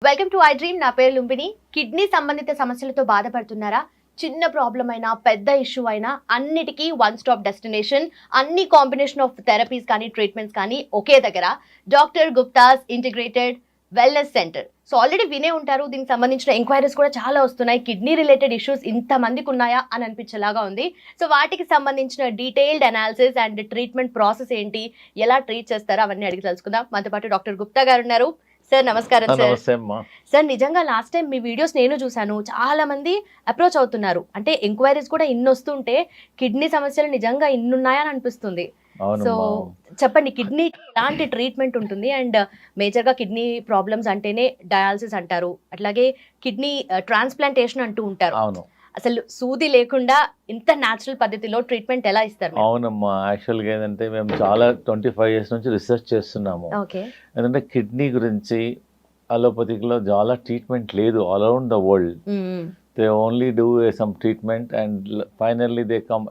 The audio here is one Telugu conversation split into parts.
Welcome to I dream. నా పేరు లుంబిని. కిడ్నీ సంబంధిత సమస్యలతో బాధపడుతున్నారా? చిన్న ప్రాబ్లం అయినా పెద్ద ఇష్యూ అయినా అన్నిటికీ వన్ స్టాప్ డెస్టినేషన్. అన్ని కాంబినేషన్ ఆఫ్ థెరపీస్ కానీ ట్రీట్మెంట్స్ కానీ ఒకే దగ్గర. Doctor Gupta's integrated wellness centre. So already వినే ఉంటారు. దీనికి సంబంధించిన ఎంక్వైరీస్ కూడా చాలా వస్తున్నాయి. కిడ్నీ రిలేటెడ్ ఇష్యూస్ ఇంతమందికి ఉన్నాయా అని అనిపించేలాగా ఉంది. సో వాటికి సంబంధించిన detailed analysis and treatment process ఏంటి, ఎలా ట్రీట్ చేస్తారో అవన్నీ అడిగి తెలుసుకుందాం. మనతో పాటు డాక్టర్ గుప్తా గారు ఉన్నారు. సార్ నమస్కారం. సార్ నిజంగా లాస్ట్ టైం మీ వీడియోస్ నేను చూసాను. చాలా మంది అప్రోచ్ అవుతున్నారు. అంటే ఎంక్వైరీస్ కూడా ఇన్ని వస్తుంటే కిడ్నీ సమస్యలు నిజంగా ఇన్ని ఉన్నాయా అని అనిపిస్తుంది. సో చెప్పండి, కిడ్నీ ఎలాంటి ట్రీట్మెంట్ ఉంటుంది? అండ్ మేజర్గా కిడ్నీ ప్రాబ్లమ్స్ అంటేనే డయాలసిస్ అంటారు, అట్లాగే కిడ్నీ ట్రాన్స్ప్లాంటేషన్ అంటూ ఉంటారు. అసలు సూది లేకుండా ఇంత న్యాచురల్ పద్ధతిలో ట్రీట్మెంట్ ఎలా ఇస్తారు? అవునమ్మా, యాక్చువల్గా ఏంటంటే మేము చాలా 25 years నుంచి రీసెర్చ్ చేస్తున్నాము. ఎందుకంటే కిడ్నీ గురించి అలోపతిక్లో చాలా ట్రీట్మెంట్ లేదు all around the world. They only do some treatment and finally they come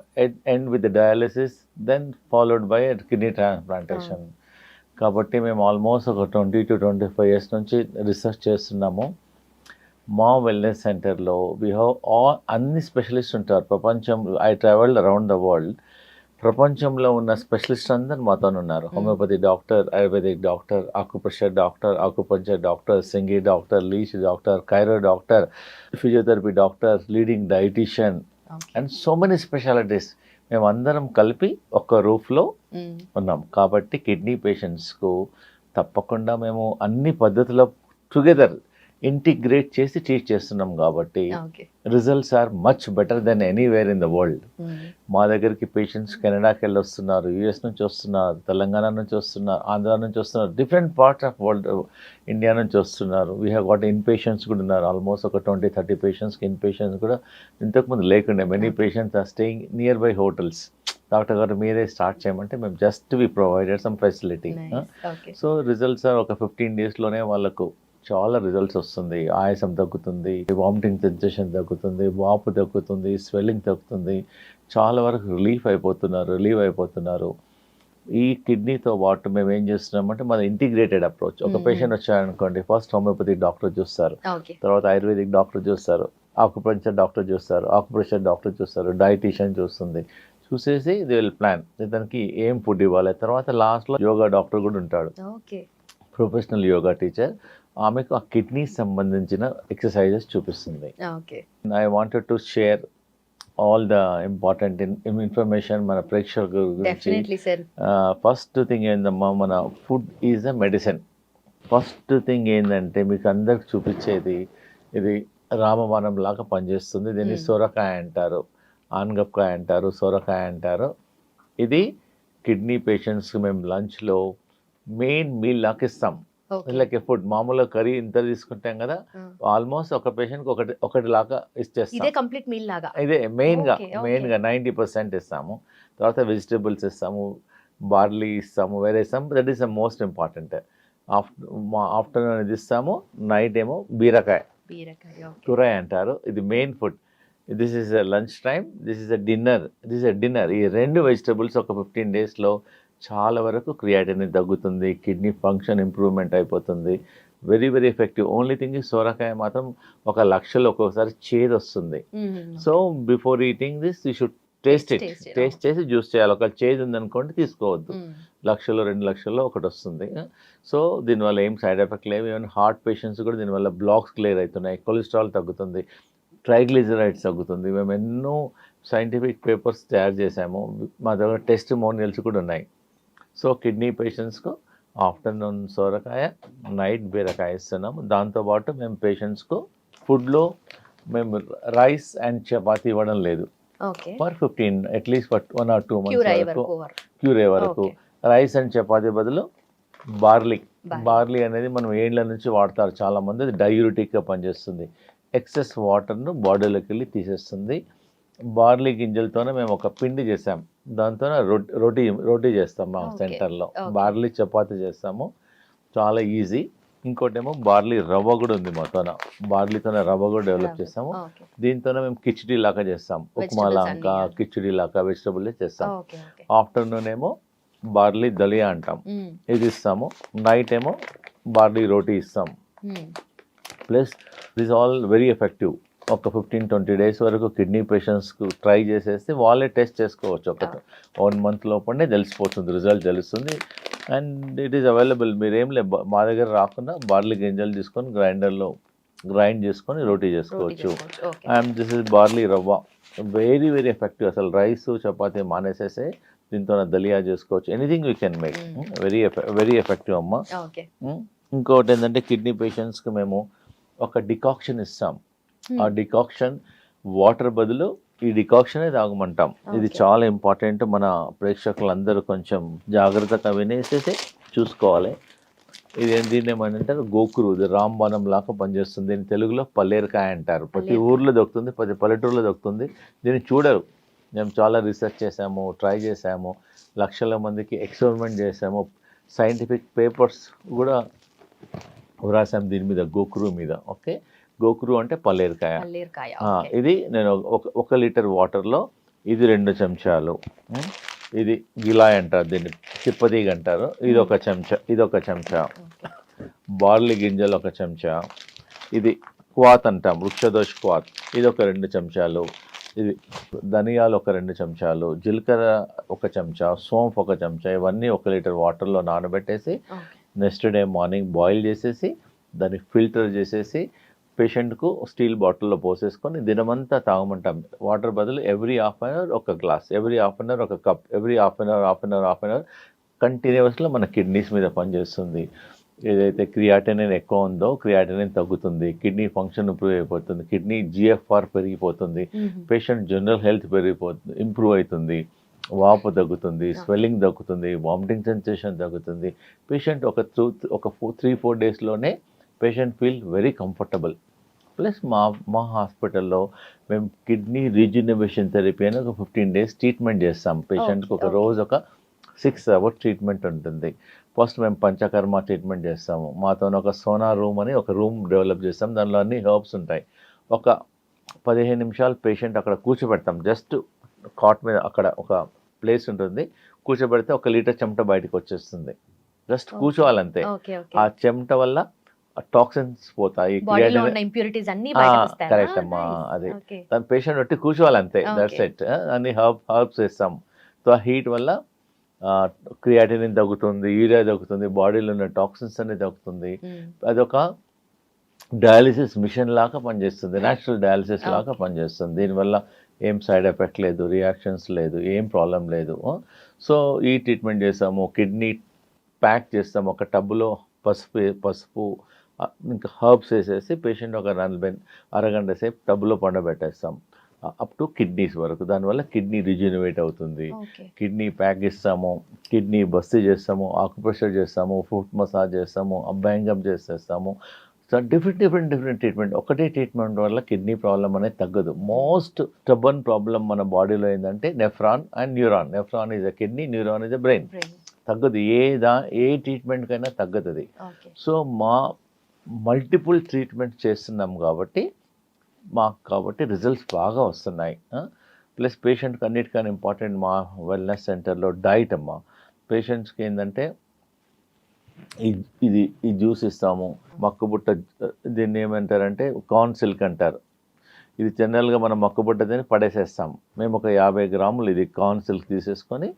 end with dialysis, then followed by kidney transplantation. కాబట్టి మేము ఆల్మోస్ట్ ఒక 20 to 25 years నుంచి రీసెర్చ్ చేస్తున్నాము. మా వెల్నెస్ సెంటర్లో వీ హ్యావ్ అన్ని స్పెషలిస్ట్ ఉంటారు. I travelled around the world. ప్రపంచంలో ఉన్న స్పెషలిస్ట్ అందరు మాతో ఉన్నారు. Homeopathy doctor, Ayurvedic doctor, acupressure doctor, acupuncture doctor, సింగి doctor, leech doctor, chiro doctor, physiotherapy doctor, leading dietician and so many specialities. మేమందరం కలిపి ఒక రూఫ్లో ఉన్నాం. కాబట్టి కిడ్నీ పేషెంట్స్కు తప్పకుండా మేము అన్ని పద్ధతుల్లో టుగెదర్ ఇంటిగ్రేట్ చేసి ట్రీట్ చేస్తున్నాం. కాబట్టి results are much better than anywhere in the world. మా దగ్గరికి పేషెంట్స్ కెనడాకి వెళ్ళి వస్తున్నారు, యుఎస్ నుంచి వస్తున్నారు, తెలంగాణ నుంచి వస్తున్నారు, ఆంధ్ర నుంచి వస్తున్నారు, different parts of world, India నుంచి వస్తున్నారు. We have got in patients కూడా ఉన్నారు. ఆల్మోస్ట్ ఒక 20-30 పేషెంట్స్కి ఇన్ పేషెంట్స్ కూడా ఇంతకుముందు లేకుండే. Many patients are staying near by hotels. Doctor garu మీరే స్టార్ట్ చేయమంటే మేము just we provided some facility. So results are ఒక 15 daysలోనే వాళ్ళకు చాలా రిజల్ట్స్ వస్తుంది. ఆయాసం తగ్గుతుంది, వామిటింగ్ సెన్సేషన్ తగ్గుతుంది, వాపు తగ్గుతుంది, స్వెల్లింగ్ తగ్గుతుంది. చాలా వరకు రిలీవ్ అయిపోతున్నారు. ఈ కిడ్నీతో పాటు మేము ఏం చేస్తున్నామంటే మన ఇంటిగ్రేటెడ్ అప్రోచ్. ఒక పేషెంట్ వచ్చారనుకోండి, ఫస్ట్ హోమియోపతిక్ డాక్టర్ చూస్తారు, తర్వాత ఆయుర్వేదిక్ డాక్టర్ చూస్తారు, ఆకుపంచర్ డాక్టర్ చూస్తారు, ఆకుప్రెషర్ డాక్టర్ చూస్తారు, డైటీషియన్ చూస్తుంది. చూసేసి దే విల్ ప్లాన్ దానికి ఏం ఫుడ్ ఇవ్వాలి. తర్వాత లాస్ట్లో యోగా డాక్టర్ కూడా ఉంటాడు, ప్రొఫెషనల్ యోగా టీచర్. ఆమెకు ఆ కిడ్నీ సంబంధించిన ఎక్సర్సైజెస్ చూపిస్తుంది. I wanted to share all the important information మన ప్రేక్షకుల గురించి. ఫస్ట్ థింగ్ ఏందమ్మా, మన food is a medicine. First thing ఏంటంటే మీకు అందరికి చూపించేది, ఇది రామబాణం లాగా పనిచేస్తుంది. దీన్ని సొరకాయ అంటారు, ఆనగపకాయ అంటారు, సొరకాయ అంటారు. ఇది కిడ్నీ పేషెంట్స్కి మేము లంచ్లో మెయిన్ మీల్ లాగా ఇస్తాం. లైక్ ఫుడ్ మామూలుగా కర్రీ ఇంత తీసుకుంటాం కదా, ఆల్మోస్ట్ ఒక పేషెంట్కి ఒకటి లాగా ఇచ్చేస్తాం. ఇదే మెయిన్గా 90% ఇస్తాము. తర్వాత వెజిటేబుల్స్ ఇస్తాము, బార్లీ ఇస్తాము, వేరే ఇస్తాము. That is the most important. Afternoon ఇది ఇస్తాము, నైట్ ఏమో బీరకాయ కూర అంటారు. ఇది main food. This is a lunch time, this is a dinner. ఈ 2 వెజిటేబుల్స్ ఒక 15 daysలో చాలా వరకు క్రియాటినిన్ తగ్గుతుంది, కిడ్నీ ఫంక్షన్ ఇంప్రూవ్మెంట్ అయిపోతుంది. Very very effective. Only thing సోరకాయ మాత్రం ఒక లక్షలో ఒక్కొక్కసారి చేదు వస్తుంది. So before eating this you should taste చేసి జ్యూస్ చేయాలి. ఒక చేదు ఉందనుకోండి తీసుకోవద్దు. 1-2 లక్షల్లో ఒకటి వస్తుంది. సో దీనివల్ల ఏం సైడ్ ఎఫెక్ట్ లేవు. ఈవెన్ హార్ట్ పేషెంట్స్ కూడా దీనివల్ల బ్లాక్స్ క్లియర్ అవుతున్నాయి, కొలెస్ట్రాల్ తగ్గుతుంది, ట్రైగ్లిజరైడ్స్ తగ్గుతుంది. మేము ఎన్నో సైంటిఫిక్ పేపర్స్ తయారు చేసాము. మా దగ్గర టెస్టిమోనియల్స్ కూడా ఉన్నాయి. సో కిడ్నీ పేషెంట్స్కు ఆఫ్టర్నూన్ సోరకాయ, నైట్ బీరకాయ ఇస్తున్నాము. దాంతోపాటు మేము పేషెంట్స్కు ఫుడ్లో మేము రైస్ అండ్ చపాతీ ఇవ్వడం లేదు. ఫర్ 15 అట్లీస్ట్ 1 or 2 months వరకు క్యూర్ అయ్యే వరకు రైస్ అండ్ చపాతీ బదులు బార్లీ అనేది మనం ఏండ్ల నుంచి వాడతారు చాలామంది. అది డయూరిటిక్గా పనిచేస్తుంది. ఎక్సెస్ వాటర్ను బాడీలోకి వెళ్ళి తీసేస్తుంది. బార్లీ గింజలతోనే మేము ఒక పిండి చేసాం, దాంతో రోటీ చేస్తాం మా సెంటర్లో. బార్లీ చపాతీ చేస్తాము, చాలా ఈజీ. ఇంకోటేమో బార్లీ రవ్వ కూడా ఉంది మాతోన, బార్లీతోనే రవ్వ కూడా డెవలప్ చేస్తాము. దీంతోనే మేము కిచిడీ లాగా చేస్తాం, ఉప్మా లాగా కిచిడీ లాగా వెజిటబుల్ చేస్తాం. ఆఫ్టర్నూన్ ఏమో బార్లీ దలియా అంటాం, ఇది ఇస్తాము. నైట్ ఏమో బార్లీ రోటీ ఇస్తాం. Plus this all very effective. ఒక 15-20 డేస్ వరకు కిడ్నీ పేషెంట్స్కు ట్రై చేసేస్తే వాళ్ళే టెస్ట్ చేసుకోవచ్చు. ఒక 1 మంత్ లోపలనే తెలిసిపోతుంది, రిజల్ట్ తెలుస్తుంది. And it is available. మీరేం మా దగ్గర రాకుండా బార్లీ గింజలు తీసుకొని గ్రైండర్లో గ్రైండ్ చేసుకొని రోటీ చేసుకోవచ్చు. అండ్ దిస్ ఇస్ బార్లీ రవ్వ, వెరీ వెరీ ఎఫెక్టివ్. అసలు రైస్ చపాతీ మానేసేసే దీంతో దలియా చేసుకోవచ్చు. Anything we can make. Very effective అమ్మ. ఇంకోటి ఏంటంటే కిడ్నీ పేషెంట్స్కి మేము ఒక డికాక్షన్ ఇస్తాం. ఆ డికాక్షన్ వాటర్ బదులు ఈ డికాక్షనే తాగమంటాం. ఇది చాలా ఇంపార్టెంట్. మన ప్రేక్షకులందరూ కొంచెం జాగ్రత్తగా వినేసేసి చూసుకోవాలి. దీన్ని ఏమంటారు, గోకురు, ఇది రాంబాణం లాగా పనిచేస్తుంది. దీన్ని తెలుగులో పల్లేరుకాయ అంటారు. ప్రతి ఊర్లో దొరుకుతుంది, ప్రతి పల్లెటూరులో దొరుకుతుంది. దీన్ని చూడరు. మేము చాలా రీసెర్చ్ చేసాము, ట్రై చేసాము, లక్షల మందికి ఎక్స్పెరిమెంట్ చేసాము, సైంటిఫిక్ పేపర్స్ కూడా రాసాం దీని మీద, గోకురు మీద. ఓకే, గోకురు అంటే పల్లేరుకాయ. ఇది నేను 1 లీటర్ వాటర్లో ఇది 2 చెంచాలు, ఇది గిలాయ్ అంటారు, దీన్ని తిప్పతీగ అంటారు, ఇది 1 చెంచా, ఇది 1 చెంచా, బార్లీ గింజలు 1 చెంచా, ఇది క్వాత్ అంటాం, వృక్షదోష్ క్వాత్, ఇది 2 చెంచాలు, ఇది ధనియాలు 2 చెంచాలు, జీలకర్ర 1 చెంచా, సోంఫ్ 1 చెంచా. ఇవన్నీ 1 లీటర్ వాటర్లో నానబెట్టేసి నెక్స్ట్ డే మార్నింగ్ బాయిల్ చేసేసి దాన్ని ఫిల్టర్ చేసేసి పేషెంట్కు స్టీల్ బాటిల్లో పోసేసుకొని దినమంతా తాగమంటాం. వాటర్ బదులు every half an hour 1 glass, every half an hour 1 cup, every half an hour కంటిన్యూస్లో మన కిడ్నీస్ మీద పనిచేస్తుంది. ఏదైతే క్రియాటినిన్ ఎక్కువ ఉందో క్రియాటినిన్ తగ్గుతుంది, కిడ్నీ ఫంక్షన్ ఇంప్రూవ్ అయిపోతుంది, కిడ్నీ జిఎఫ్ఆర్ పెరిగిపోతుంది, పేషెంట్ జనరల్ హెల్త్ ఇంప్రూవ్ అవుతుంది, వాపు తగ్గుతుంది, స్వెల్లింగ్ తగ్గుతుంది, వామిటింగ్ సెన్సేషన్ తగ్గుతుంది. పేషెంట్ ఒక 3-4 డేస్లోనే patient feel very comfortable. Plus మా హాస్పిటల్లో మేము కిడ్నీ రీజనరేషన్ థెరపీ అని ఒక 15 డేస్ ట్రీట్మెంట్ చేస్తాం. పేషెంట్కి ఒక రోజు ఒక 6 అవర్స్ ట్రీట్మెంట్ ఉంటుంది. ఫస్ట్ మేము పంచకర్మ ట్రీట్మెంట్ చేస్తాము. మాతో ఒక సోనా రూమ్ అని ఒక రూమ్ డెవలప్ చేస్తాం. దానిలో అన్ని హెర్బ్స్ ఉంటాయి. ఒక 15 నిమిషాలు పేషెంట్ అక్కడ కూర్చోబెడతాం. జస్ట్ కాట్ మీద అక్కడ ఒక ప్లేస్ ఉంటుంది, కూర్చోబెడితే 1 లీటర్ చెమట బయటకు వచ్చేస్తుంది. జస్ట్ కూర్చోవాలంతే. ఆ చెమట వల్ల టాక్సిన్స్ పోతాయి, కరెక్ట్ అమ్మా. అది దాని పేషెంట్ బట్టి కూర్చోవాలంతే, దట్స్ ఇట్. అన్ని హర్బ్స్ వేస్తాం. సో ఆ హీట్ వల్ల క్రియాటినిన్ తగ్గుతుంది, యూరియా తగ్గుతుంది, బాడీలో ఉన్న టాక్సిన్స్ అన్ని తగ్గుతుంది. అదొక డయాలిసిస్ మిషన్ లాగా పనిచేస్తుంది, న్యాచురల్ డయాలిసిస్ లాగా పనిచేస్తుంది. దీనివల్ల ఏం సైడ్ ఎఫెక్ట్ లేదు, రియాక్షన్స్ లేదు, ఏం ప్రాబ్లం లేదు. సో ఈ ట్రీట్మెంట్ చేస్తాము. కిడ్నీ ప్యాక్ చేస్తాము. ఒక టబ్లో పసుపు ఇంకా హర్బ్స్ వేసేసి పేషెంట్ ఒక అరగంట సేపు టబ్లో పండబెట్టేస్తాం, అప్ టు కిడ్నీస్ వరకు. దానివల్ల కిడ్నీ రిజ్యూనవేట్ అవుతుంది. కిడ్నీ ప్యాక్ ఇస్తాము, కిడ్నీ బస్తీ చేస్తాము, ఆకుప్రెషర్ చేస్తాము, ఫుట్ మసాజ్ చేస్తాము, అభ్యంగం చేసేస్తాము. So different treatment. ఒకటే ట్రీట్మెంట్ వల్ల కిడ్నీ ప్రాబ్లం అనేది తగ్గదు. మోస్ట్ స్టబన్ ప్రాబ్లం మన బాడీలో ఏంటంటే nephron and neuron. Nephron is a kidney, neuron is a brain. తగ్గదు, ఏ ట్రీట్మెంట్కైనా తగ్గదు. సో మా మల్టిపుల్ ట్రీట్మెంట్ చేస్తున్నాం కాబట్టి రిజల్ట్స్ బాగా వస్తున్నాయి. ప్లస్ పేషెంట్కి అన్నిటికన్నా ఇంపార్టెంట్ మా వెల్నెస్ సెంటర్లో డైట్ అమ్మ. పేషెంట్స్కి ఏంటంటే ఈ జ్యూస్ ఇస్తాము, మక్కుబుట్ట, దీన్ని ఏమంటారంటే కార్న్ సిల్క్ అంటారు. ఇది జనరల్గా మనం మక్కుబుట్ట తిని పడేసేస్తాం. మేము ఒక 50 గ్రాములు ఇది కార్న్ సిల్క్ తీసేసుకొని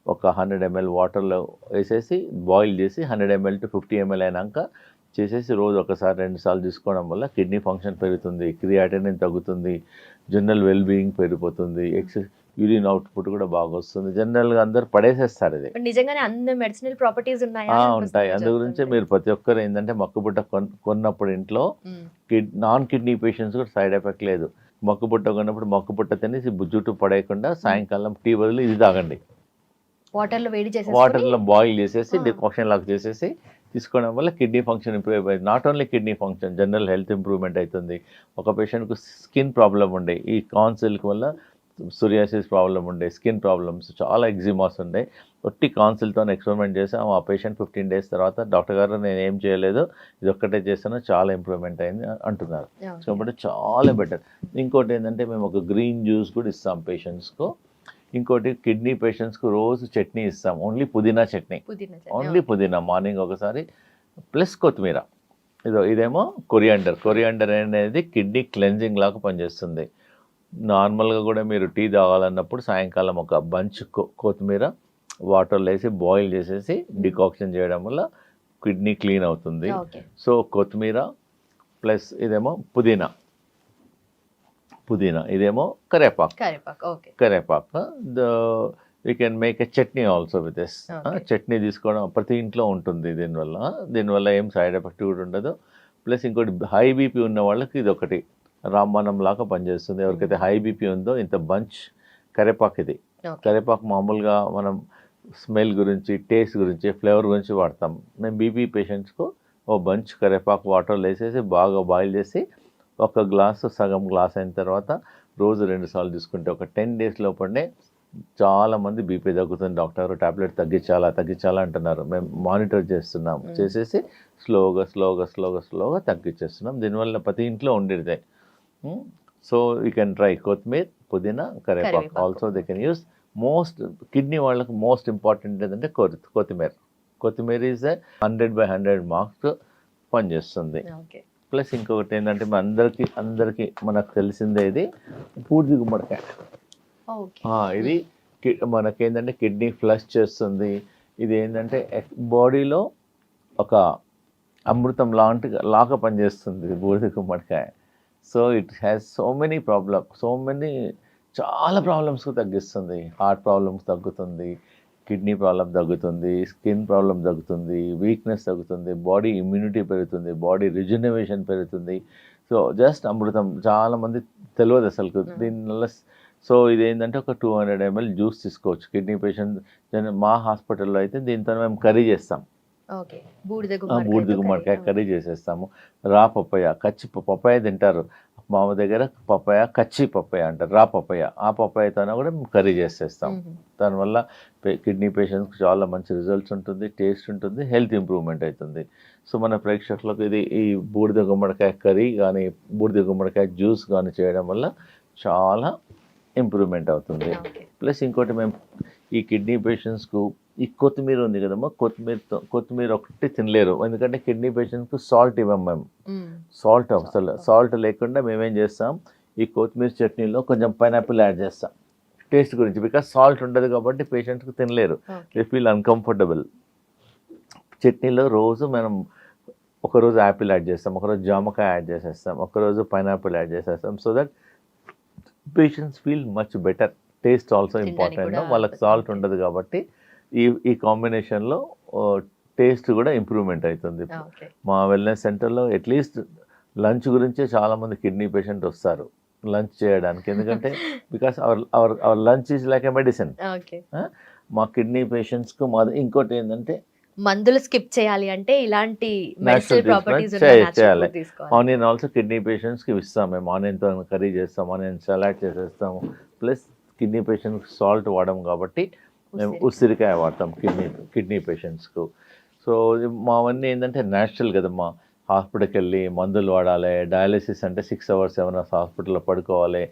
ఒక 100 ml వాటర్లో వేసేసి బాయిల్ చేసి 100 ml to 50 ml అయినాక చేసేసి రోజు 1-2 సార్లు తీసుకోవడం వల్ల కిడ్నీ ఫంక్షన్ పెరుగుతుంది, క్రియాటినిన్ తగ్గుతుంది, జనరల్ వెల్బీయింగ్ పెరిగిపోతుంది, యూరిన్ అవుట్పుట్ కూడా బాగా వస్తుంది. జనరల్గా అందరు పడేసేస్తారు. ఇది నిజంగానే అన్ని మెడిసినల్ ప్రాపర్టీస్ ఉంటాయి. అందు గురించి మీరు ప్రతి ఒక్కరు ఏంటంటే మక్కుబుట్ట కొన్నప్పుడు ఇంట్లో నాన్ కిడ్నీ పేషెంట్స్ కూడా సైడ్ ఎఫెక్ట్ లేదు. మక్కుబుట్ట కొన్నప్పుడు మక్కుబుట్ట తినేసి జుట్టు పడేయకుండా సాయంకాలం టీ బదులు ఇది తాగండి. వాటర్లో బాయిల్ చేసేసి డికాక్షన్ లాగా చేసేసి తీసుకోవడం వల్ల కిడ్నీ ఫంక్షన్ ఇంప్రూవ్ అయిపోయింది. Not only kidney function, general health improvement అవుతుంది. ఒక పేషెంట్కు స్కిన్ ప్రాబ్లం ఉండే, ఈ కార్న్ సిల్క్ వల్ల సోరియాసిస్ ప్రాబ్లం ఉండే, స్కిన్ ప్రాబ్లమ్స్, చాలా ఎగ్జిమాస్ ఉండే, ఒట్టి కాన్సిల్తో ఎక్స్పెరిమెంట్ చేసాం. ఆ పేషెంట్ 15 డేస్ తర్వాత డాక్టర్ గారు నేను ఏం చేయలేదు, ఇది ఒక్కటే చేస్తాను, చాలా ఇంప్రూవ్మెంట్ అయింది అంటున్నారు. కాబట్టి చాలా బెటర్. ఇంకోటి ఏంటంటే మేము ఒక గ్రీన్ జ్యూస్ కూడా ఇస్తాం పేషెంట్స్కు. ఇంకోటి కిడ్నీ పేషెంట్స్కి రోజు చట్నీ ఇస్తాం, ఓన్లీ పుదీనా చట్నీ, ఓన్లీ పుదీనా మార్నింగ్ ఒకసారి ప్లస్ కొత్తిమీర. ఇదేమో కొరియాండర్ అనేది కిడ్నీ క్లెన్జింగ్ లాగా పనిచేస్తుంది. నార్మల్గా కూడా మీరు టీ తాగాలన్నప్పుడు సాయంకాలం ఒక బంచ్ కొత్తిమీర వాటర్లో వేసి బాయిల్ చేసేసి డికాక్షన్ చేయడం వల్ల కిడ్నీ క్లీన్ అవుతుంది. సో కొత్తిమీర ప్లస్ ఇదేమో పుదీనా, ఇదేమో కరేపాకు. We can make a chutney also with this. Chutney తీసుకోవడం ప్రతి ఇంట్లో ఉంటుంది. దీనివల్ల ఏం సైడ్ ఎఫెక్ట్ కూడా ఉండదు. ప్లస్ ఇంకోటి హై బీపీ ఉన్న వాళ్ళకి ఇది ఒకటి రామబాణం లాగా పనిచేస్తుంది. ఎవరికైతే హై బీపీ ఉందో ఇంత బంచ్ కరేపాకు, ఇది కరేపాకు మామూలుగా మనం స్మెల్ గురించి, టేస్ట్ గురించి, ఫ్లేవర్ గురించి వాడతాం. మేము బీపీ పేషెంట్స్కు ఓ బంచ్ కరేపాకు వాటర్లో వేసేసి బాగా బాయిల్ చేసి ఒక గ్లాసు సగం గ్లాస్ అయిన తర్వాత రోజు 2 సార్లు తీసుకుంటే ఒక 10 days లోపలనే చాలామంది బీపీ తగ్గుతుంది. డాక్టర్ టాబ్లెట్ తగ్గించాలా అంటున్నారు. మేము మానిటర్ చేస్తున్నాము, చేసేసి స్లోగా తగ్గించేస్తున్నాం. దీనివల్ల ప్రతి ఇంట్లో ఉండేదే. సో యూ కెన్ ట్రై కొత్తిమీర, పుదీనా, కరేపాకు. Also they can use most kidney వాళ్ళకి మోస్ట్ ఇంపార్టెంట్ ఏంటంటే కొత్తిమీర ఈజ్ 100/100 మార్క్స్ పనిచేస్తుంది. ప్లస్ ఇంకొకటి ఏంటంటే అందరికీ మనకు తెలిసిందే ఇది బూడిద గుమ్మడికాయ. ఇది మనకేంటంటే కిడ్నీ ఫ్లష్ చేస్తుంది. ఇది ఏంటంటే బాడీలో ఒక అమృతం లాగా పనిచేస్తుంది బూడిద గుమ్మడికాయ. So it has so many చాలా ప్రాబ్లమ్స్కు తగ్గిస్తుంది. హార్ట్ ప్రాబ్లమ్స్ తగ్గుతుంది, కిడ్నీ ప్రాబ్లం తగ్గుతుంది, స్కిన్ ప్రాబ్లం తగ్గుతుంది, వీక్నెస్ తగ్గుతుంది, బాడీ ఇమ్యూనిటీ పెరుగుతుంది, బాడీ రిజనరేషన్ పెరుగుతుంది. సో జస్ట్ అమృతం. చాలామంది తెలియదు అసలు దీనివల్ల. సో ఇది ఏంటంటే ఒక 200 ml జ్యూస్ తీసుకోవచ్చు కిడ్నీ పేషెంట్. మా హాస్పిటల్లో అయితే దీంతో మేము కర్రీ చేస్తాం. బూడిద గుమ్మడికాయ కర్రీ చేసేస్తాము. రా పప్పాయ, పప్పాయ తింటారు మా దగ్గర. కచ్చి పప్పాయ అంటారు, రా పప్పాయ. ఆ పప్పాయతోనే కూడా మేము కర్రీ చేసేస్తాం. దానివల్ల కిడ్నీ పేషెంట్స్కి చాలా మంచి రిజల్ట్స్ ఉంటుంది, టేస్ట్ ఉంటుంది, హెల్త్ ఇంప్రూవ్మెంట్ అవుతుంది. సో మన ప్రేక్షకులకు ఈ బూడిద గుమ్మడికాయ కర్రీ కానీ బూడిద గుమ్మడికాయ జ్యూస్ కానీ చేయడం వల్ల చాలా ఇంప్రూవ్మెంట్ అవుతుంది. ప్లస్ ఇంకోటి మేము ఈ కిడ్నీ పేషెంట్స్కు ఈ కొత్తిమీర ఉంది కదమ్మా, కొత్తిమీర ఒకటి తినలేరు. ఎందుకంటే కిడ్నీ పేషెంట్స్కు సాల్ట్ ఇవ్వం మేము. సాల్ట్ లేకుండా మేమేం చేస్తాం, ఈ కొత్తిమీర చట్నీలో కొంచెం పైనాపిల్ యాడ్ చేస్తాం టేస్ట్ గురించి. బికాస్ సాల్ట్ ఉండదు కాబట్టి పేషెంట్స్కి తినలేరు, దే ఫీల్ అన్కంఫర్టబుల్. చట్నీలో రోజు మనం ఒకరోజు యాపిల్ యాడ్ చేస్తాం, ఒకరోజు జామకాయ యాడ్ చేసేస్తాం, ఒకరోజు పైనాపిల్ యాడ్ చేసేస్తాం. So that patients feel much better. Taste also important. వాళ్ళకి సాల్ట్ ఉండదు కాబట్టి ఈ కాంబినేషన్లో టేస్ట్ కూడా ఇంప్రూవ్మెంట్ అవుతుంది. మా వెల్నెస్ సెంటర్లో అట్లీస్ట్ లంచ్ గురించే చాలామంది కిడ్నీ పేషెంట్ వస్తారు లంచ్ చేయడానికి. ఎందుకంటే because our lunch is like a medicine. మా కిడ్నీ పేషెంట్స్కు ఇంకోటి ఏంటంటే మందులు స్కిప్ చేయాలి అంటే ఇలాంటి చేయాలి. ఆనియన్ ఆల్సో కిడ్నీ పేషెంట్స్కి ఇస్తాం మేము. ఆనియన్తో కర్రీ చేస్తాం, ఆనియన్ సలాడ్ చేసేస్తాము. ప్లస్ కిడ్నీ పేషెంట్స్కి సాల్ట్ వాడడం కాబట్టి మేము ఉసిరికాయ వాడతాం కిడ్నీ పేషెంట్స్కు. సో మావన్నీ ఏంటంటే న్యాచురల్ కదమ్మా. హాస్పిటల్కి వెళ్ళి మందులు వాడాలి, డయాలసిస్ అంటే 6 hours 7 hours హాస్పిటల్లో పడుకోవాలి,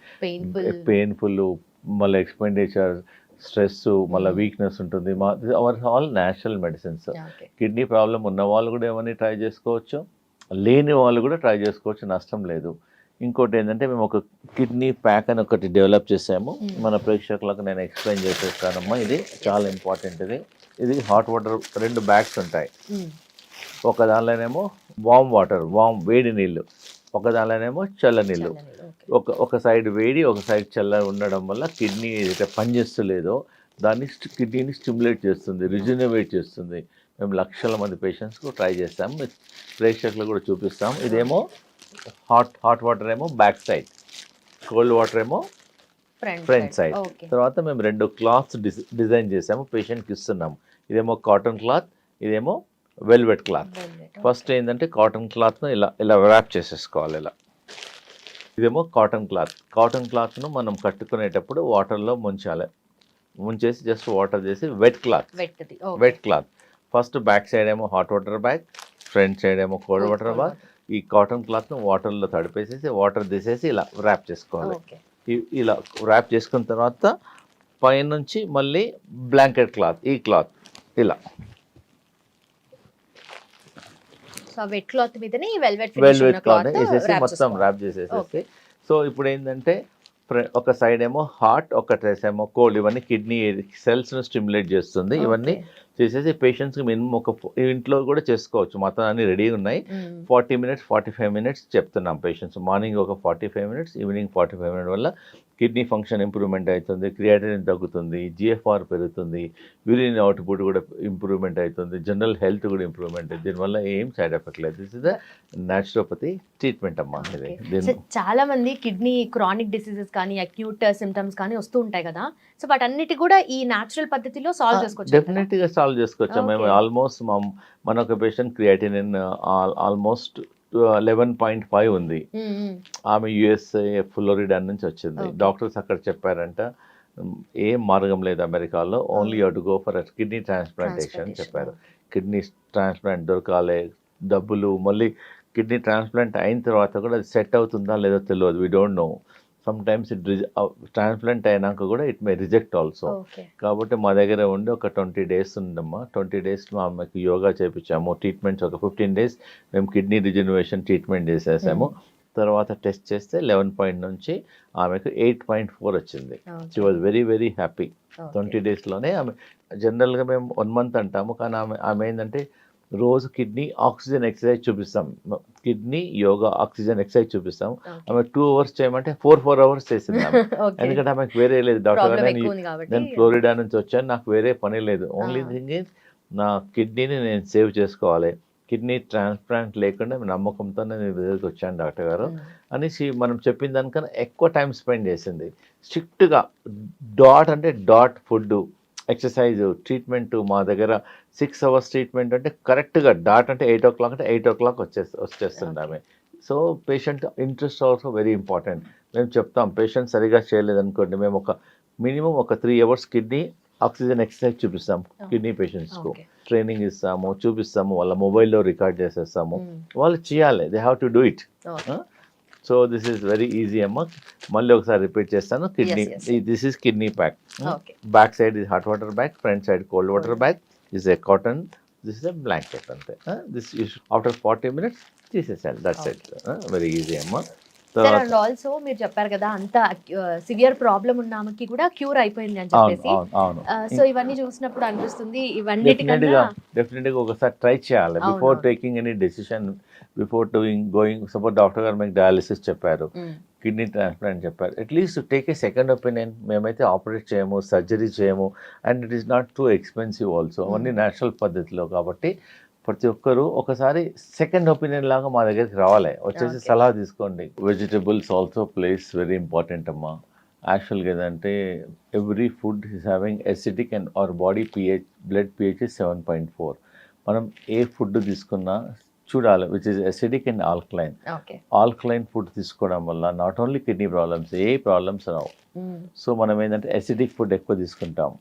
పెయిన్ఫుల్, మళ్ళీ ఎక్స్పెండిచర్, స్ట్రెస్, మళ్ళీ వీక్నెస్ ఉంటుంది. All natural medicines. Kidney problem ఉన్న వాళ్ళు కూడా ఏమని ట్రై చేసుకోవచ్చు, లేని వాళ్ళు కూడా ట్రై చేసుకోవచ్చు, నష్టం లేదు. ఇంకోటి ఏంటంటే మేము ఒక కిడ్నీ ప్యాక్ అని ఒకటి డెవలప్ చేసాము. మన ప్రేక్షకులకు నేను ఎక్స్ప్లెయిన్ చేసేస్తానమ్మా. ఇది చాలా ఇంపార్టెంట్. ఇది హాట్ వాటర్ 2 bags ఉంటాయి. ఒక దానిలోనేమో వామ్ వేడి నీళ్ళు, ఒక దానిలోనేమో చల్ల నీళ్ళు. ఒక సైడ్ వేడి, ఒక సైడ్ చల్ల ఉండడం వల్ల కిడ్నీ ఏదైతే పనిచేస్తలేదో దాన్ని కిడ్నీని స్టిమ్యులేట్ చేస్తుంది, రిజనరేట్ చేస్తుంది. మేము లక్షల మంది పేషెంట్స్కు ట్రై చేస్తాము, ప్రేక్షకులకు కూడా చూపిస్తాం. ఇదేమో హాట్ వాటర్ ఏమో బ్యాక్ సైడ్, కోల్డ్ వాటర్ ఏమో ఫ్రంట్ సైడ్. తర్వాత మేము 2 cloths డిజైన్ చేసాము, పేషెంట్కి ఇస్తున్నాము. ఇదేమో కాటన్ క్లాత్, ఇదేమో వెల్వెట్ క్లాత్. ఫస్ట్ ఏంటంటే కాటన్ క్లాత్ను ఇలా ర్యాప్ చేసేసుకోవాలి. ఇదేమో కాటన్ క్లాత్ను మనం కట్టుకునేటప్పుడు వాటర్లో ముంచేసి జస్ట్ వాటర్ చేసి wet cloth. First back side ఏమో hot water bag, front side ఏమో కోల్డ్ వాటర్ బ్యాగ్. ఈ కాటన్ క్లాత్ను వాటర్లో తడిపేసేసి వాటర్ తీసేసి ఇలా ర్యాప్ చేసుకోవాలి. ఇలా ర్యాప్ చేసుకున్న తర్వాత పైనుంచి మళ్ళీ బ్లాంకెట్ క్లాత్, ఈ క్లాత్ ఇలా సో వెట్ క్లాత్ మీదనే వెల్వెట్ క్లాత్ వేసేసి మొత్తం ర్యాప్ చేసేసేసి. సో ఇప్పుడు ఏంటంటే ఒక సైడ్ ఏమో హాట్, ఒక ట్రెస్ ఏమో కోల్డ్. ఇవన్నీ కిడ్నీ సెల్స్ను స్టిమ్యులేట్ చేస్తుంది. ఇవన్నీ చేసేసి పేషెంట్స్కి మినిమం ఒక ఇంట్లో కూడా చేసుకోవచ్చు. మొత్తం అన్ని రెడీ ఉన్నాయి. 40 minutes 45 minutes చెప్తున్నాం పేషెంట్స్. మార్నింగ్ ఒక 45 minutes, ఈవినింగ్ 45 minutes వల్ల కిడ్నీ ఫంక్షన్ ఇంప్రూవ్మెంట్ అవుతుంది, క్రియాటినిన్ తగ్గుతుంది, జిఎఫ్ఆర్ పెరుగుతుంది, యూరిన్ అవుట్పుట్ కూడా ఇంప్రూవ్మెంట్ అవుతుంది, జనరల్ హెల్త్ కూడా ఇంప్రూవ్మెంట్ అవుతుంది. దీనివల్ల ఏం సైడ్ ఎఫెక్ట్ లేదు. This is the naturopathy treatment అమ్మా. చాలా మంది కిడ్నీ క్రానిక్ డిసీజెస్ కానీ అక్యూట్ సిమ్టమ్స్ కానీ వస్తూ ఉంటాయి కదా, సో వాటన్నిటి కూడా ఈ న్యాచురల్ పద్ధతిలో సాల్వ్ చేసుకోవచ్చు. డెఫినెట్ గా సాల్వ్ చేసుకోవచ్చు. మేము ఆల్మోస్ట్ మన ఒక పేషెంట్ క్రియాటినిన్ ఆల్మోస్ట్ 11.5 ఉంది. ఆమె యుఎస్ఏ ఫ్లోరిడా నుంచి వచ్చింది. డాక్టర్స్ అక్కడ చెప్పారంట ఏం మార్గం లేదు అమెరికాలో, only you to go for kidney transplantation చెప్పారు. కిడ్నీ ట్రాన్స్ప్లాంట్ దొరకాలి, డబ్బులు, మళ్ళీ కిడ్నీ ట్రాన్స్ప్లాంట్ అయిన తర్వాత కూడా అది సెట్ అవుతుందా లేదో తెలియదు. We don't know. Some times transplant అయినాక కూడా ఇట్ మే రిజెక్ట్ ఆల్సో. కాబట్టి మా దగ్గర ఉండి ఒక 20 days ఉందమ్మా. 20 days మా అమ్మకి యోగా చేయించాము, ట్రీట్మెంట్స్ ఒక 15 days మేము కిడ్నీ రిజనరేషన్ ట్రీట్మెంట్ చేసేసాము. తర్వాత టెస్ట్ చేస్తే 11 నుంచి ఆమెకు 8.4 వచ్చింది. She was very very happy. 20 daysలోనే ఆమె. జనరల్గా మేము 1 month అంటాము, కానీ ఆమె ఏంటంటే రోజు కిడ్నీ ఆక్సిజన్ ఎక్సర్సైజ్ చూపిస్తాం, కిడ్నీ యోగా ఆక్సిజన్ ఎక్సర్సైజ్ చూపిస్తాం. ఆమె 2 hours చేయమంటే 4 hours చేసింది ఆమె. ఎందుకంటే ఆమెకు వేరే లేదు. డాక్టర్ నేను ఫ్లోరిడా నుంచి వచ్చాను, నాకు వేరే పని లేదు. ఓన్లీ థింగ్ ఈజ్ నా కిడ్నీని నేను సేవ్ చేసుకోవాలి, కిడ్నీ ట్రాన్స్ప్లాంట్ లేకుండా నమ్మకంతో నేను దగ్గరికి వచ్చాను డాక్టర్ గారు అనేసి మనం చెప్పిన దానికన్నా ఎక్కువ టైం స్పెండ్ చేసింది. స్ట్రిక్ట్గా డాట్ అంటే డాట్ ఫుడ్, ఎక్సర్సైజ్, ట్రీట్మెంట్ మా దగ్గర 6 hours ట్రీట్మెంట్ అంటే కరెక్ట్గా డాట్ అంటే 8 o'clock అంటే 8 o'clock వచ్చేస్తుంది ఆమె. So patient interest also very important. మేము చెప్తాం పేషెంట్ సరిగా చేయలేదనుకోండి, మేము ఒక మినిమం ఒక 3 hours కిడ్నీ ఆక్సిజన్ ఎక్సర్సైజ్ చూపిస్తాం కిడ్నీ పేషెంట్స్కు. ట్రైనింగ్ ఇస్తాము, చూపిస్తాము, వాళ్ళ మొబైల్లో రికార్డ్ చేసేస్తాము, వాళ్ళు చేయాలి. They have to do it. So this is very easy అమ్మ. మళ్ళీ ఒకసారి రిపీట్ చేస్తాను. Kidney, this is kidney pack. Back side is hot water bag, front side cold water bag, is a cotton, this is a blanket అంతే. దిస్ ఆఫ్టర్ 40 minutes తీసేసాను. That's it. వెరీ ఈజీ అమ్మ. అండ్ ఆల్సో మీరు చెప్పారు కదా అంత సివియర్ ప్రాబ్లం ఉన్న ఆమెకి కూడా క్యూర్ అయిపోయింది అని చెప్పేసి. సో ఇవన్నీ చూసినప్పుడు అనిపిస్తుంది ఇవన్నిటికన్నా డెఫినెట్గా ఒకసారి ట్రై చేయాలి before taking any decision. Before going suppose doctor గారు మీకు డయాలిసిస్ చెప్పారు, కిడ్నీ ట్రాన్స్ప్లాంట్ చెప్పారు, at least take a second opinion. మేమైతే ఆపరేట్ చేయము, సర్జరీ చేయము, and it is not too expensive also. అవన్నీ న్యాచురల్ పద్ధతిలో. కాబట్టి ప్రతి ఒక్కరు ఒకసారి సెకండ్ ఒపీనియన్ లాగా మా దగ్గరికి రావాలి, వచ్చేసి సలహా తీసుకోండి. Vegetables also place very important అమ్మా. యాక్చువల్గా ఏదంటే every food is having acidic and our body pH, blood pH is 7.4. మనం ఏ ఫుడ్ తీసుకున్నా చూడాలి which is acidic and alkaline. Alkaline food తీసుకోవడం వల్ల not only kidney problems, A problems Rao. So మనం ఏంటంటే ఎసిడిక్ ఫుడ్ ఎక్కువ తీసుకుంటాం,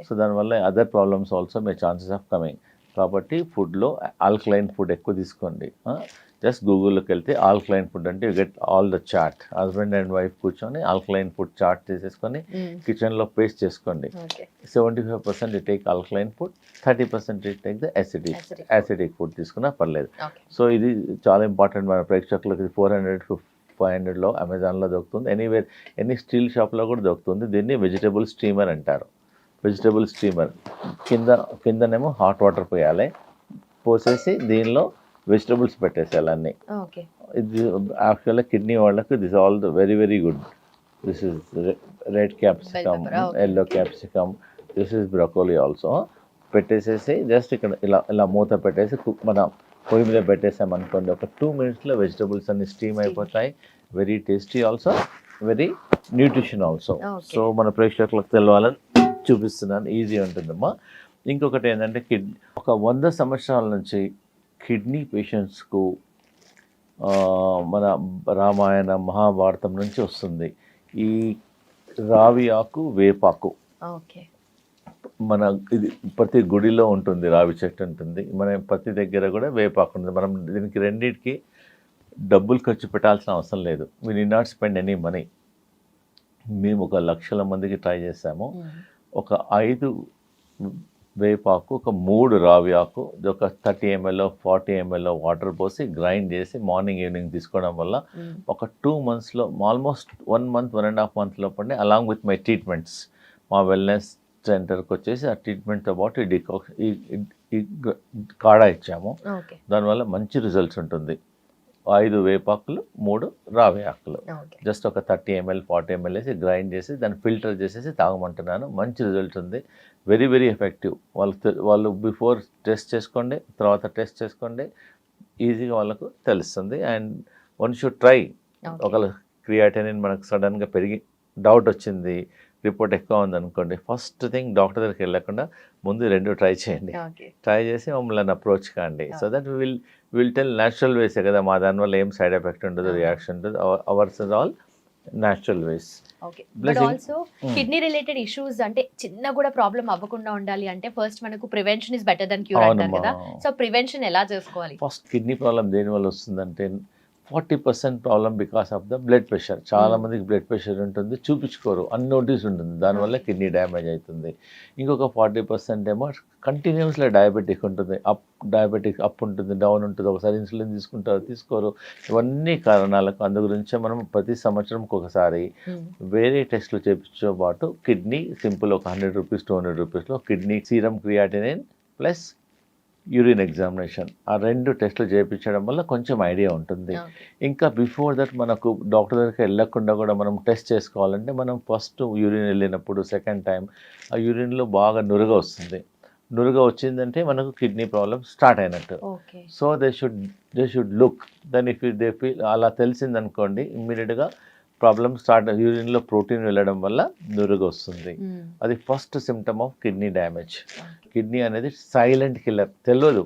సో దానివల్ల other problems also may chances of coming. కాబట్టి ఫుడ్లో ఆల్కలైన్ ఫుడ్ ఎక్కువ తీసుకోండి. జస్ట్ గూగుల్లోకి వెళ్తే ఆల్కలైన్ ఫుడ్ అంటే you get all the chart. Husband and wife కూర్చొని ఆల్కలైన్ ఫుడ్ చార్ట్ చేసేసుకొని కిచెన్లో పేస్ట్ చేసుకోండి. 75% you take alkaline food, 30% you take the acidic food తీసుకున్నా పర్లేదు. సో ఇది చాలా ఇంపార్టెంట్. మన ప్రేక్షకులకు 400-500లో అమెజాన్లో దొరుకుతుంది. ఎనీవేర్ ఎనీ స్టీల్ షాప్లో కూడా దొరుకుతుంది. దీన్ని వెజిటబుల్ స్టీమర్ అంటారు. వెజిటబుల్ స్టీమర్ కిందనేమో హాట్ వాటర్ పోయాలి, పోసేసి దీనిలో వెజిటబుల్స్ పెట్టేసేయాలి అన్నీ. ఇది యాక్చువల్గా కిడ్నీ వాళ్ళకు this all the very very good. This is red capsicum, yellow capsicum, this is broccoli also. పెట్టేసేసి జస్ట్ ఇక్కడ ఇలా మూత పెట్టేసి మన పొయ్యి మీద పెట్టేసామనుకోండి, ఒక 2 minutesలో వెజిటబుల్స్ అన్ని స్టీమ్ అయిపోతాయి. Very tasty also, very nutrition also. So మన ప్రేక్షకులకు తెలవాలని చూపిస్తున్నాను. ఈజీ ఉంటుందమ్మా. ఇంకొకటి ఏంటంటే ఒక 100 సంవత్సరాల నుంచి కిడ్నీ పేషెంట్స్కు మన రామాయణ మహాభారతం నుంచి వస్తుంది ఈ రావి ఆకు, వేపాకు. మన ఇది ప్రతి గుడిలో ఉంటుంది, రావి చెట్టు ఉంటుంది, మన ప్రతి దగ్గర కూడా వేపాకు ఉంటుంది. మనం దీనికి రెండింటికి డబ్బులు ఖర్చు పెట్టాల్సిన అవసరం లేదు. We need not spend any money. మేము 1 లక్షల మందికి ట్రై చేసాము. ఒక 5 వేపాకు, ఒక 3 రావి ఆకు, ఒక 30 ml 40 ml వాటర్ పోసి గ్రైండ్ చేసి మార్నింగ్ ఈవినింగ్ తీసుకోవడం వల్ల ఒక 2 monthsలో ఆల్మోస్ట్ 1 month 1.5 month లోపలనే అలాంగ్ విత్ మై ట్రీట్మెంట్స్ మా వెల్నెస్ సెంటర్కి వచ్చేసి ఆ ట్రీట్మెంట్తో పాటు ఈ కాడా ఇచ్చాము. దానివల్ల మంచి రిజల్ట్స్ ఉంటుంది. 5 వేపాకులు 3 రావి ఆకులు జస్ట్ ఒక 30 ml 40 ml వేసి గ్రైండ్ చేసి దాన్ని ఫిల్టర్ చేసేసి తాగమంటున్నాను. మంచి రిజల్ట్ ఉంది. Very very effective. వాళ్ళు బిఫోర్ టెస్ట్ చేసుకోండి, తర్వాత టెస్ట్ చేసుకోండి, ఈజీగా వాళ్ళకు తెలుస్తుంది. And one should try. ఒకవేళ క్రియాటినిన్ మనకు సడన్గా పెరిగి డౌట్ వచ్చింది, రిపోర్ట్ ఎక్కువ ఉందనుకోండి, ఫస్ట్ థింగ్ డాక్టర్ దగ్గరికి వెళ్ళకుండా ముందు 2 ట్రై చేయండి. ట్రై చేసి మమ్మల్ని అప్రోచ్ కాండి. So that will tell natural వేసే కదా, మా దానివల్ల ఏం సైడ్ ఎఫెక్ట్ ఉండదు, రియాక్షన్ ఉండదు. Ours is all natural ways. Okay. But also kidney related issues అంటే చిన్న కూడా ప్రాబ్లం అవ్వకుండా ఉండాలి అంటే ఫస్ట్ మనకు prevention is better than cure అంటారు కదా. సో ప్రివెన్షన్ ఎలా చేసుకోవాలి? ఫస్ట్ కిడ్నీ ప్రాబ్లం దేనివల్ల వస్తుందంటే 40% problem because of the blood pressure. చాలా మందికి బ్లడ్ ప్రెషర్ ఉంటుంది, చూపించుకోరు, అన్నోటీస్ ఉంటుంది, దానివల్ల కిడ్నీ డ్యామేజ్ అవుతుంది. ఇంకొక 40% ఏమో కంటిన్యూస్గా డయాబెటిక్ ఉంటుంది, డయాబెటిక్ అప్ ఉంటుంది, డౌన్ ఉంటుంది, ఒకసారి ఇన్సులిన్ తీసుకుంటారు, తీసుకోరు. ఇవన్నీ కారణాలకు అందు గురించే మనం ప్రతి సంవత్సరంకి ఒకసారి వేరే టెస్టులు చేయించే పాటు కిడ్నీ సింపుల్ ఒక 100 రూపీస్ 200 రూపీస్లో kidney serum creatinine plus urine examination, ఆ 2 టెస్టులు చేయించడం వల్ల కొంచెం ఐడియా ఉంటుంది. ఇంకా బిఫోర్ దట్ మనకు డాక్టర్ దగ్గరికి వెళ్ళకుండా కూడా మనం టెస్ట్ చేసుకోవాలంటే మనం ఫస్ట్ యూరిన్ వెళ్ళినప్పుడు సెకండ్ టైం ఆ యూరిన్లో బాగా నురుగ వస్తుంది. నురుగ వచ్చిందంటే మనకు కిడ్నీ ప్రాబ్లం స్టార్ట్ అయినట్టు. So they should look then if they feel అలా తెలిసిందనుకోండి, ఇమ్మీడియట్గా ప్రాబ్లమ్ స్టార్ట్. యూరిన్లో ప్రోటీన్ వెళ్ళడం వల్ల నురుగు వస్తుంది. అది first symptom of kidney damage. Kidney అనేది సైలెంట్ కిల్లర్, తెలియదు.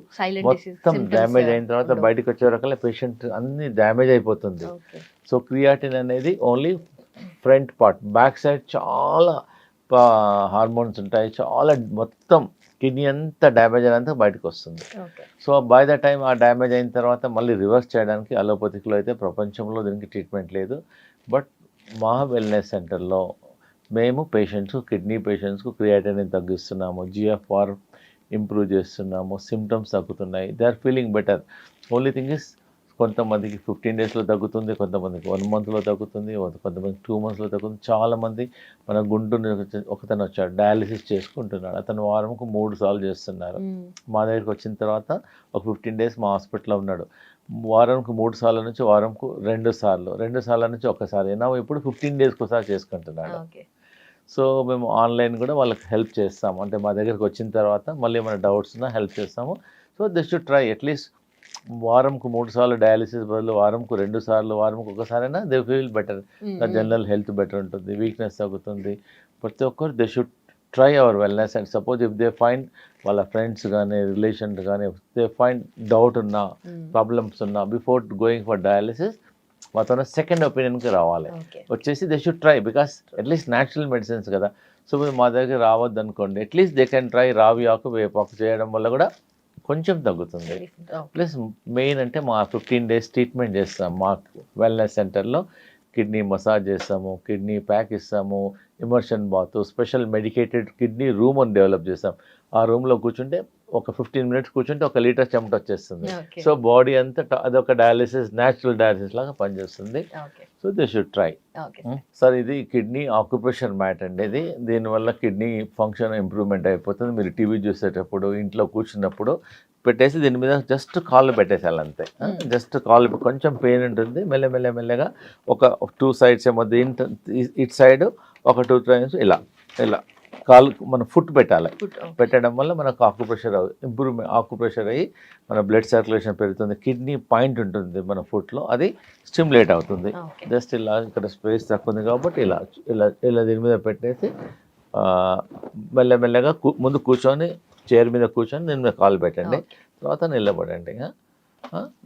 మొత్తం డ్యామేజ్ అయిన తర్వాత బయటకు వచ్చే రకాల పేషెంట్ అన్ని డ్యామేజ్ అయిపోతుంది. సో క్రియాటిన్ అనేది only front part, back side చాలా హార్మోన్స్ ఉంటాయి, చాలా మొత్తం కిడ్నీ అంతా డ్యామేజ్ అయినంత బయటకు వస్తుంది. సో బై ద టైం ఆ డ్యామేజ్ అయిన తర్వాత మళ్ళీ రివర్స్ చేయడానికి అలోపతిక్లో అయితే ప్రపంచంలో దీనికి ట్రీట్మెంట్ లేదు. బట్ మా వెల్నెస్ సెంటర్లో మేము కిడ్నీ పేషెంట్స్కు క్రియాటినిన్ తగ్గిస్తున్నాము, GFR ఇంప్రూవ్ చేస్తున్నాము, సిమ్టమ్స్ తగ్గుతున్నాయి, they are feeling better. Only thing is కొంతమందికి 15 daysలో తగ్గుతుంది, కొంతమందికి 1 monthలో తగ్గుతుంది, కొంతమందికి 2 monthsలో తగ్గుతుంది. చాలామంది మన గుంటూరు ఒకతను వచ్చాడు, డయాలిసిస్ చేసుకుంటున్నాడు, అతను వారంకు 3 సార్లు చేస్తున్నారు. మా దగ్గరికి వచ్చిన తర్వాత ఒక 15 days మా హాస్పిటల్లో ఉన్నాడు. వారంకు 3 సార్ల నుంచి వారంకు 2 సార్లు, 2 సార్ల నుంచి ఒకసారి, నా ఇప్పుడు 15 daysకి ఒకసారి చేసుకుంటున్నాడు. సో మేము ఆన్లైన్ కూడా వాళ్ళకి హెల్ప్ చేస్తాము. అంటే మా దగ్గరికి వచ్చిన తర్వాత మళ్ళీ ఏమైనా డౌట్స్ ఉన్నా హెల్ప్ చేస్తాము. So they should try at least వారంకు 3 సార్లు డయాలిసిస్ బదులు వారంకు 2 సార్లు, వారంకు ఒకసారైనా they feel better. General health better ఉంటుంది, వీక్నెస్ తగ్గుతుంది. ప్రతి ఒక్కరు they should try our wellness. And suppose if they find వాళ్ళ ఫ్రెండ్స్ కానీ రిలేషన్స్ కానీ దే ఫైండ్ డౌట్ ఉన్నా, ప్రాబ్లమ్స్ ఉన్నా, బిఫోర్ గోయింగ్ ఫర్ డయాలిసిస్ మాతో సెకండ్ ఒపీనియన్కి రావాలి. వచ్చేసి they should try, because at least natural medicines కదా. సో మీరు మా దగ్గర రావద్దు అనుకోండి, అట్లీస్ట్ దే కెన్ ట్రై రావి ఆకు, వేపాకు చేయడం వల్ల కూడా కొంచెం తగ్గుతుంది. ప్లస్ మెయిన్ అంటే మా 15 days ట్రీట్మెంట్ చేస్తాం మా వెల్నెస్ సెంటర్లో. కిడ్నీ మసాజ్ చేస్తాము, కిడ్నీ ప్యాక్ ఇస్తాము, immersion bath, special medicated kidney room అని డెవలప్ చేస్తాం. ఆ రూమ్లో కూర్చుంటే ఒక 15 minutes కూర్చుంటే 1 లీటర్ చెమట వచ్చేస్తుంది. సో బాడీ అంతా అదొక డయాలిసిస్, న్యాచురల్ డయాలిసిస్ లాగా పనిచేస్తుంది. So they should try. Sir ఇది కిడ్నీ ఆక్యుప్రెషర్ మ్యాట్ అండి. ఇది దీనివల్ల కిడ్నీ ఫంక్షన్ ఇంప్రూవ్మెంట్ అయిపోతుంది. మీరు టీవీ చూసేటప్పుడు, ఇంట్లో కూర్చున్నప్పుడు పెట్టేసి దీని మీద జస్ట్ కాళ్ళు పెట్టేసాలి అంతే. జస్ట్ కాళ్ళు, కొంచెం పెయిన్ ఉంటుంది, మెల్లగా ఒక 2 sides ఏమో ఇటు సైడ్ ఒక 2 times ఇలా కాలు మన ఫుట్ పెట్టాలి. పెట్టడం వల్ల మనకు ఆక్యుప్రెషర్ అయ్యి మన బ్లడ్ సర్క్యులేషన్ పెరుగుతుంది. కిడ్నీ పాయింట్ ఉంటుంది మన ఫుట్లో, అది స్టిమ్యులేట్ అవుతుంది. జస్ట్ ఇలా ఇక్కడ స్పేస్ తక్కువ ఉంది కాబట్టి ఇలా దీని మీద పెట్టేసి మెల్లగా ముందు కూర్చొని, చైర్ మీద కూర్చొని దీని మీద కాలు పెట్టండి, తర్వాత నిలబడండి.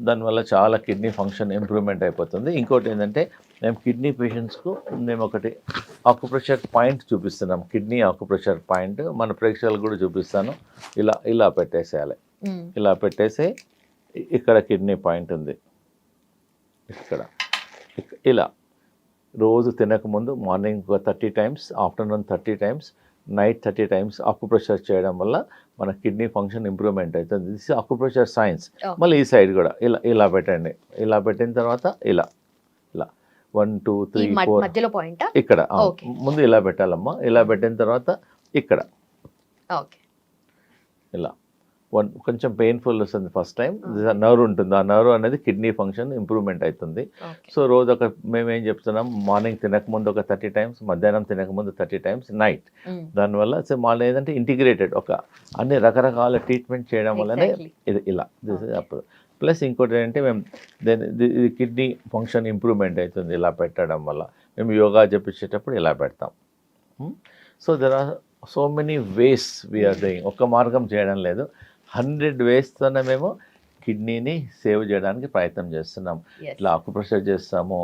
దానివల్ల చాలా కిడ్నీ ఫంక్షన్ ఇంప్రూవ్మెంట్ అయిపోతుంది. ఇంకోటి ఏంటంటే మేము కిడ్నీ పేషెంట్స్కు మేము ఒకటి ఆక్యుప్రెషర్ పాయింట్ చూపిస్తున్నాం. కిడ్నీ ఆక్యుప్రెషర్ పాయింట్ మన ప్రేక్షకులకు కూడా చూపిస్తాను. ఇలా పెట్టేసేయాలి. ఇలా పెట్టేసి ఇక్కడ కిడ్నీ పాయింట్ ఉంది, ఇక్కడ ఇలా రోజు తినకముందు morning 30 times, afternoon 30 times, night 30 times acupressure చేయడం వల్ల మన కిడ్నీ ఫంక్షన్ ఇంప్రూవ్మెంట్ అవుతుంది. This acupressure science. మళ్ళీ ఈ సైడ్ కూడా ఇలా పెట్టండి. ఇలా పెట్టిన తర్వాత ఇలా 1 2 3 4 మధ్యలో పాయింట్ ఇక్కడ ముందు ఇలా పెట్టాలమ్మా. ఇలా పెట్టిన తర్వాత ఇక్కడ ఇలా కొంచెం పెయిన్ఫుల్ వస్తుంది ఫస్ట్ టైం. నర్వ్ ఉంటుంది, ఆ నర్వ్ అనేది కిడ్నీ ఫంక్షన్ ఇంప్రూవ్మెంట్ అవుతుంది. సో రోజు మేమేం చెప్తున్నాం, మార్నింగ్ తినకముందు ఒక 30 times, మధ్యాహ్నం తినకముందు 30 times, నైట్. దానివల్ల సో మళ్ళీ ఏంటంటే ఇంటిగ్రేటెడ్ అన్ని రకరకాల ట్రీట్మెంట్ చేయడం వల్లనే ఇది ఇలా ప్లస్ ఇంకోటి ఏంటంటే మేము ఇది కిడ్నీ ఫంక్షన్ ఇంప్రూవ్మెంట్ అవుతుంది ఇలా పెట్టడం వల్ల. మేము యోగా చెప్పించేటప్పుడు ఇలా పెడతాం. So there are so many ways we are doing. ఒక్క మార్గం చేయడం లేదు, 100 వేస్తోనే మేము కిడ్నీని సేవ్ చేయడానికి ప్రయత్నం చేస్తున్నాం. ఇట్లా అక్యుప్రెషర్ చేస్తాము,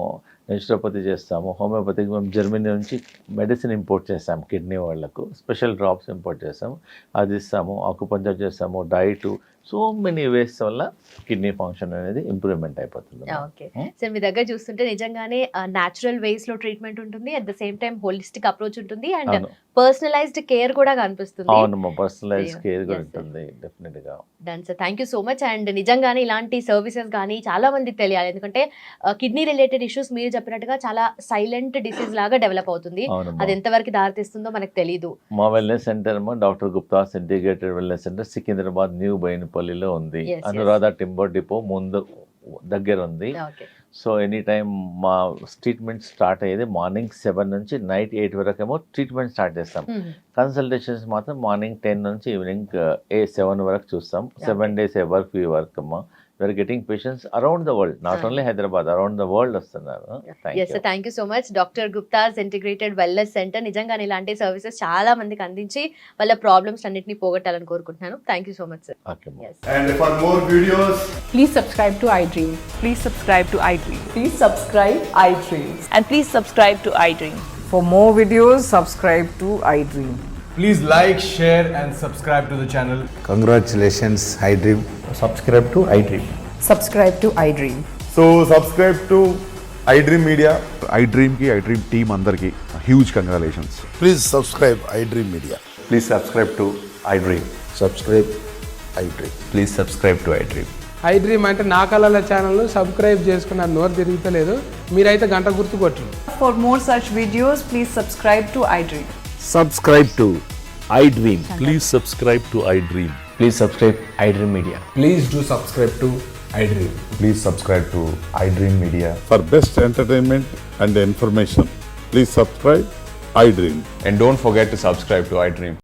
నేచురోపతి చేస్తాము, హోమియోపతికి మేము జర్మనీ నుంచి మెడిసిన్ ఇంపోర్ట్ చేస్తాము. కిడ్నీ వాళ్ళకు స్పెషల్ డ్రాప్స్ ఇంపోర్ట్ చేస్తాము, అది ఇస్తాము. అక్యుపంక్చర్ చేస్తాము, డైట్, సో మెనీ వేస్ వల్ల కిడ్నీ ఫంక్షన్ అనేది ఇంప్రూవ్మెంట్ అయిపోతుంది. ఓకే సార్, మీ దగ్గర చూస్తుంటే నిజంగానే న్యాచురల్ వేస్ లో ట్రీట్మెంట్ ఉంటుంది, at the same time holistic approach ఉంటుంది, అండ్ పర్సనలైజ్డ్ కేర్ కూడా కనిపిస్తుంది. అవును, పర్సనలైజ్డ్ కేర్ కూడా ఉంటుంది డెఫినెట్ గా. Done sir, thank you so much. And నిజంగానే ఇలాంటి సర్వీసెస్ కానీ చాలా మందికి తెలియాలి, ఎందుకంటే కిడ్నీ రిలేటెడ్ ఇష్యూస్ మీరు చెప్పినట్టుగా చాలా సైలెంట్ డిసీజ్ లాగా డెవలప్ అవుతుంది. అది ఎంతవరకు దారితీస్తుందో మనకు తెలియదు. మా wellness centre doctor Gupta's integrated wellness centre Secunderabad new బైనపల్లిలో ఉంది. అనురాధ టింబర్ డిపో ముందు దగ్గర ఉంది. సో ఎనీ టైం మా ట్రీట్మెంట్ స్టార్ట్ అయ్యేది మార్నింగ్ 7 నుంచి నైట్ 8 వరకు ఏమో ట్రీట్మెంట్ స్టార్ట్ చేస్తాం. కన్సల్టేషన్స్ మాత్రం మార్నింగ్ 10 నుంచి ఈవినింగ్ 7 వరకు చూస్తాం. 7 days వీ వర్క్ అమ్మా. We are getting patients around the world, not only Hyderabad, around the world వస్తున్నారు. Thank you so much doctor Gupta's integrated wellness centre. నిజంగా ఇలాంటి సర్వీసెస్ చాలా మందికి అందించి వాళ్ళ ప్రాబ్లమ్స్ అన్నిటిని పోగొట్టాలని కోరుకుంటున్నాను. Thank you so much sir. And for more videos, please subscribe to iDream. Please subscribe to iDream. Please subscribe iDream. And please subscribe to iDream. For more videos, subscribe to iDream. please like, share and subscribe to the channel. Congratulations, iDream. Subscribe to iDream. Subscribe to iDream. So subscribe to iDream Media. iDream ki iDream team andarki huge congratulations. Please subscribe iDream Media. Please subscribe to iDream. Subscribe iDream. Please subscribe to iDream. iDream అంటే నా కళల ఛానల్ను సబ్స్క్రైబ్ చేసుకున్న నోరు తిరుగుతలేదు, మీరైతే గంట గుర్తు కొట్టండి. For more such videos, please subscribe to iDream. Subscribe to iDream. Please subscribe to iDream. Please subscribe iDream Media. Please do subscribe to iDream. Please subscribe to iDream Media. For best entertainment and information, please subscribe iDream. And don't forget to subscribe to iDream.